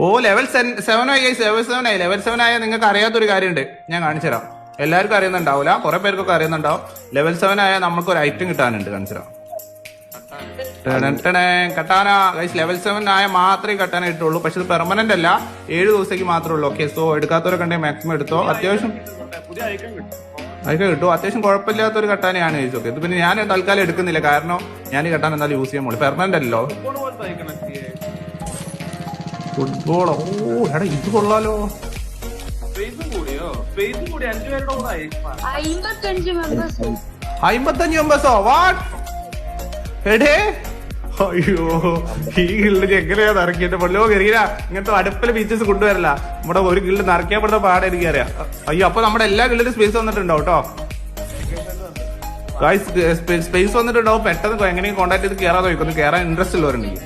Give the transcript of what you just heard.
ഓ level 7 ആയി level 7 ആയി. Level 7 ആയ നിങ്ങൾക്ക് അറിയാത്തൊരു കാര്യമുണ്ട്, ഞാൻ കാണിച്ചു തരാം. എല്ലാവർക്കും അറിയുന്നുണ്ടാവില്ല, കുറെ പേർക്കൊക്കെ അറിയുന്നുണ്ടാവും. ലെവൽ 7 ആയ നമുക്ക് ഒരു ഐറ്റം കിട്ടാനുണ്ട്, കാണിച്ചു തരാം. കട്ടാന ഗൈസ്, ലെവൽ 7 ആയ മാത്രമേ കട്ടാന കിട്ടുള്ളൂ. പക്ഷെ ഇത് പെർമനന്റ് അല്ല, 7 ദിവസത്തേക്ക് മാത്രമേ ഉള്ളൂ. ഓക്കെ, സോ എടുക്കാത്തവരൊക്കെ ഉണ്ടെങ്കിൽ മാക്സിമം എടുത്തോ. അത്യാവശ്യം അതൊക്കെ കിട്ടും. അത്യാവശ്യം കുഴപ്പമില്ലാത്തൊരു കട്ടാനയാണ് ചോദിച്ചു. ഓക്കെ, ഇത് പിന്നെ ഞാൻ തൽക്കാലം എടുക്കുന്നില്ല, കാരണം ഞാൻ ഈ കട്ടാൻ എന്തായാലും യൂസ് ചെയ്യാൻ പോകും. പെർമനന്റ് അല്ലോ ഫുട്ബോൾ. ഓ എടാ ഇത് കൊള്ളാലോ. 55 മെമ്പേഴ്സോ? വാട്ട് എടേ, അയ്യോ ഈ ഗിൽഡ് എങ്ങനെയാ നിറക്കിയിട്ട് പൊല്ലോ കയറിയ ഇങ്ങനത്തെ അടുപ്പിലെ ഫീച്ചേഴ്സ് കൊണ്ടുവരില്ല. നമ്മുടെ ഒരു ഗിൽഡ് നിറയ്ക്കാൻ പെടുന്ന പാടെ എനിക്കറിയാം. അയ്യോ, അപ്പൊ നമ്മുടെ എല്ലാ ഗിൽഡിലും സ്പേസ് വന്നിട്ടുണ്ടാവും കേട്ടോ ഗൈസ്. സ്പേസ് വന്നിട്ടുണ്ടാവും. പെട്ടെന്ന് എങ്ങനെയും കോൺടാക്ട് ചെയ്ത് കയറാൻ നോക്കുന്നു. കയറാൻ ഇൻട്രസ്റ്റ് ഉള്ളവരുണ്ടെങ്കിൽ